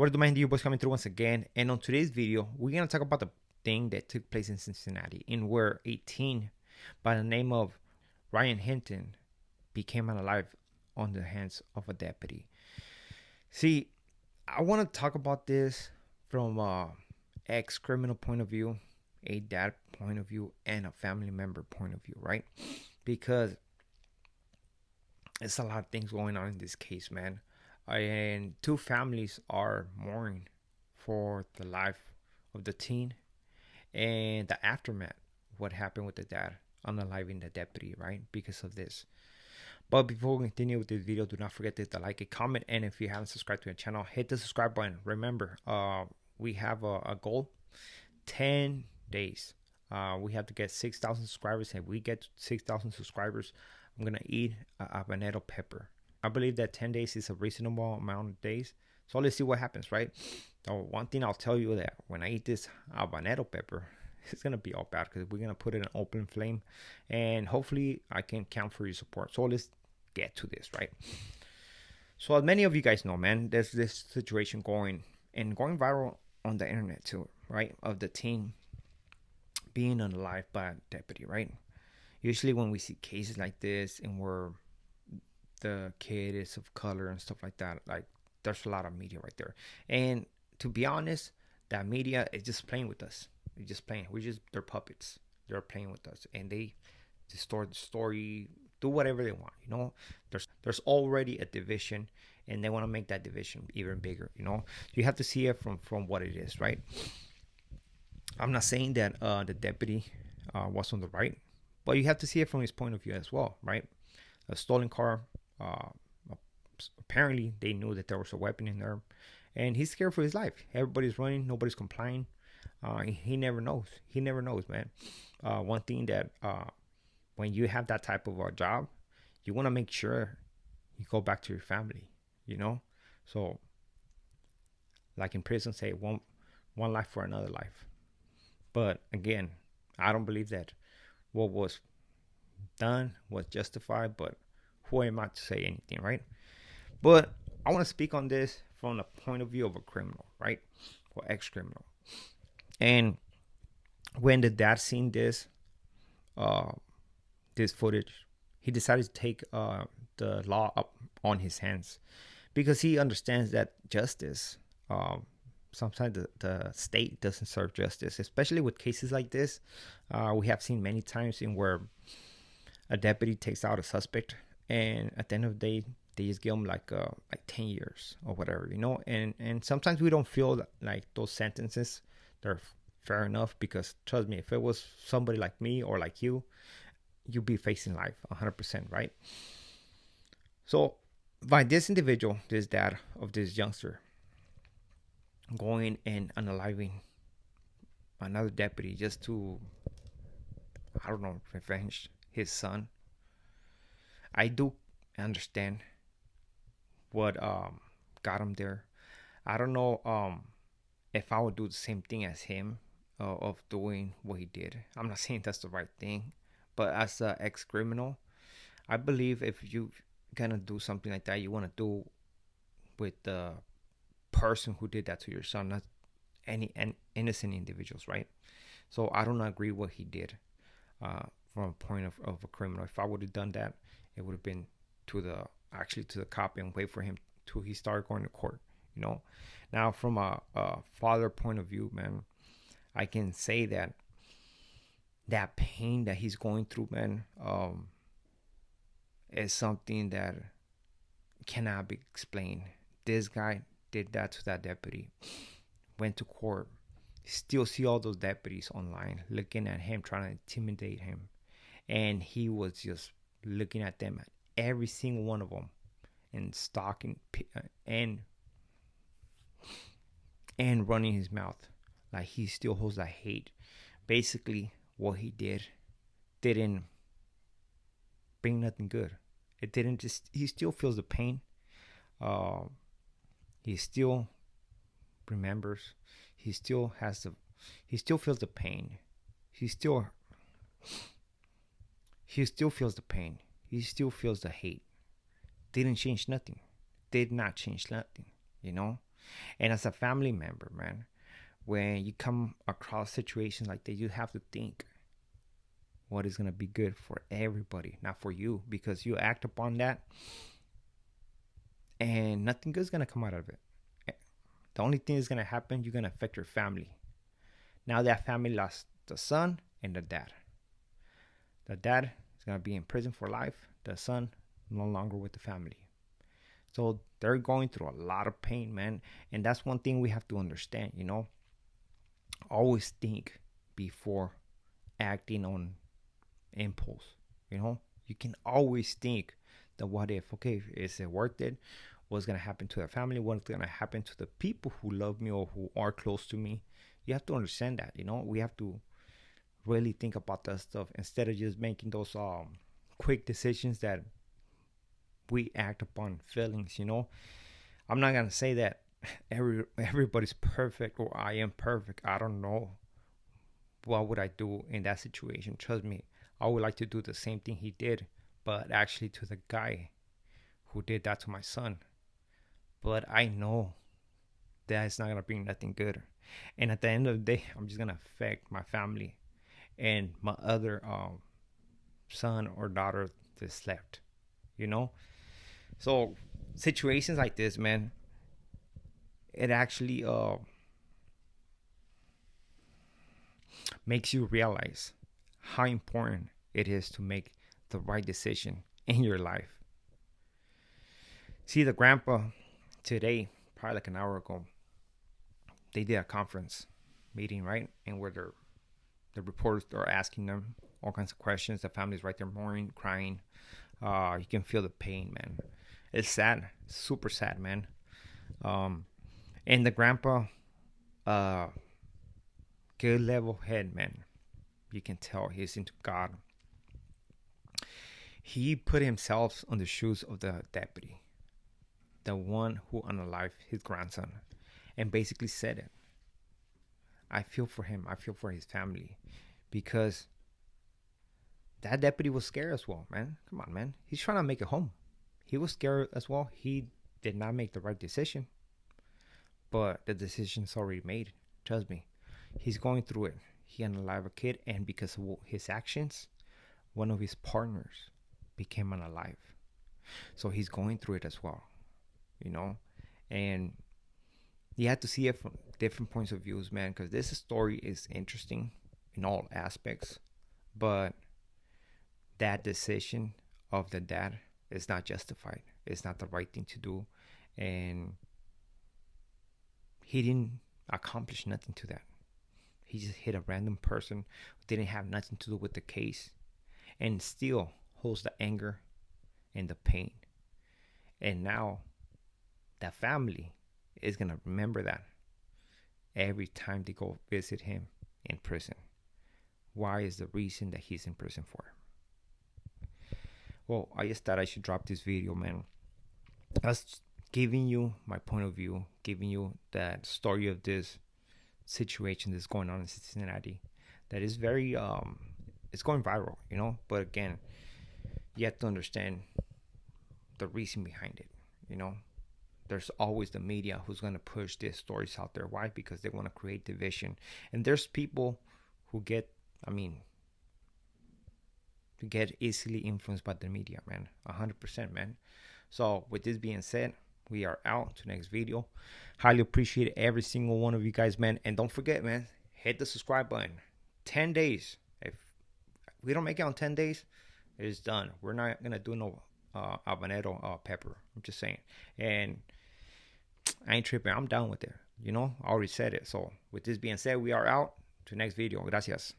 What are the man, you boys coming through once again? And on today's video, we're gonna talk about the thing that took place in Cincinnati, in where 18 by the name of Ryan Hinton became unalive on the hands of a deputy. See, I want to talk about this from a ex-criminal point of view, a dad point of view, and a family member point of view, right? Because it's a lot of things going on in this case, man. And two families are mourning for the life of the teen and the aftermath, what happened with the dad unaliving the deputy, right? Because of this. But before we continue with this video, do not forget to hit the like, a comment, and if you haven't subscribed to the channel, hit the subscribe button. Remember, we have a goal: 10 days. We have to get 6,000 subscribers. If we get 6,000 subscribers, I'm gonna eat a habanero pepper. I believe that 10 days is a reasonable amount of days. So let's see what happens, right? So one thing I'll tell you, that when I eat this habanero pepper, it's gonna be all bad because we're gonna put it in an open flame, and hopefully I can count for your support. So let's get to this, right? So as many of you guys know, man, there's this situation going viral on the internet too, right? Of the teen being unalive by a deputy, right? Usually when we see cases like this and where the kid is of color and stuff like that, like, there's a lot of media right there. And to be honest, that media is just playing with us. They're just playing. They're puppets. They're playing with us, and they distort the story, do whatever they want. You know, there's already a division, and they want to make that division even bigger. You know, you have to see it from what it is, right? I'm not saying that the deputy was on the right, but you have to see it from his point of view as well, right? A stolen car. Apparently, they knew that there was a weapon in there, and he's scared for his life. Everybody's running, nobody's complying. He never knows. He never knows, man. One thing that when you have that type of a job, you want to make sure you go back to your family, you know? So, like in prison, say one life for another life. But again, I don't believe that what was done was justified, but who am I to say anything, right? But I want to speak on this from the point of view of a criminal, right? Or ex-criminal. And when the dad seen this footage, he decided to take the law up on his hands, because he understands that justice, sometimes the state doesn't serve justice, especially with cases like this. We have seen many times in where a deputy takes out a suspect, and at the end of the day, they just give them like 10 years or whatever, you know. And sometimes we don't feel like those sentences, they're fair enough, because trust me, if it was somebody like me or like you, you'd be facing life 100%, right? So by this individual, this dad of this youngster, going and unaliving another deputy just to, I don't know, revenge his son, I do understand what got him there. I don't know if I would do the same thing as him, of doing what he did. I'm not saying that's the right thing, but as an ex-criminal, I believe if you gonna do something like that, you want to do with the person who did that to your son, not any innocent individuals, right? So I don't agree what he did from a point of a criminal. If I would have done that, it would have been to the cop and wait for him till he started going to court, you know. Now from a father point of view, man, I can say that that pain that he's going through, man, is something that cannot be explained. This guy did that to that deputy, went to court, still see all those deputies online looking at him, trying to intimidate him, and he was just looking at them, at every single one of them, and stalking and running his mouth like he still holds that hate. Basically, what he didn't bring nothing good. It didn't just. He still feels the pain. He still remembers. He still has the. He still feels the pain. He still feels the pain. He still feels the hate. Didn't change nothing. Did not change nothing. You know. And as a family member, man, when you come across situations like that, you have to think what is going to be good for everybody, not for you, because you act upon that and nothing good is going to come out of it. The only thing that's going to happen, you're going to affect your family. Now that family lost the son and the dad. The dad is going to be in prison for life. The son no longer with the family. So they're going through a lot of pain, man. And that's one thing we have to understand, you know. Always think before acting on impulse, you know. You can always think the what if. Okay, is it worth it? What's going to happen to the family? What's going to happen to the people who love me or who are close to me? You have to understand that, you know. We have to really think about that stuff instead of just making those quick decisions that we act upon feelings, you know. I'm not gonna say that everybody's perfect or I am perfect. I don't know what would I do in that situation. Trust me, I would like to do the same thing he did, but actually to the guy who did that to my son. But I know that it's not gonna bring nothing good. And at the end of the day, I'm just gonna affect my family and my other son or daughter that's left, you know. So situations like this, man, it actually makes you realize how important it is to make the right decision in your life. See, the grandpa today, probably like an hour ago, they did a conference meeting, right? And where the reporters are asking them all kinds of questions. The family's right there mourning, crying. You can feel the pain, man. It's sad, super sad, man. And the grandpa, good level head, man. You can tell he's into God. He put himself on the shoes of the deputy, the one who unalived his grandson, and basically said it. I feel for him. I feel for his family, because that deputy was scared as well, man. Come on, man. He's trying to make it home. He was scared as well. He did not make the right decision, but the decision's already made. Trust me. He's going through it. He unalived a kid, and because of his actions, one of his partners became unalive. So he's going through it as well, you know? And you have to see it from different points of views, man, because this story is interesting in all aspects, but that decision of the dad is not justified. It's not the right thing to do, and he didn't accomplish nothing to that. He just hit a random person who didn't have nothing to do with the case, and still holds the anger and the pain. And now that family is going to remember that every time they go visit him in prison. Why is the reason that he's in prison for? Well, I just thought I should drop this video, man. I was giving you my point of view, giving you that story of this situation that's going on in Cincinnati that is very it's going viral, you know. But again, you have to understand the reason behind it, you know. There's always the media who's going to push these stories out there. Why? Because they want to create division. And there's people who get easily influenced by the media, man. 100%, man. So with this being said, we are out to next video. Highly appreciate every single one of you guys, man. And don't forget, man, hit the subscribe button. 10 days. If we don't make it on 10 days, it's done. We're not going to do no habanero pepper. I'm just saying. And I ain't tripping. I'm down with it. You know, I already said it. So with this being said, we are out to next video. Gracias.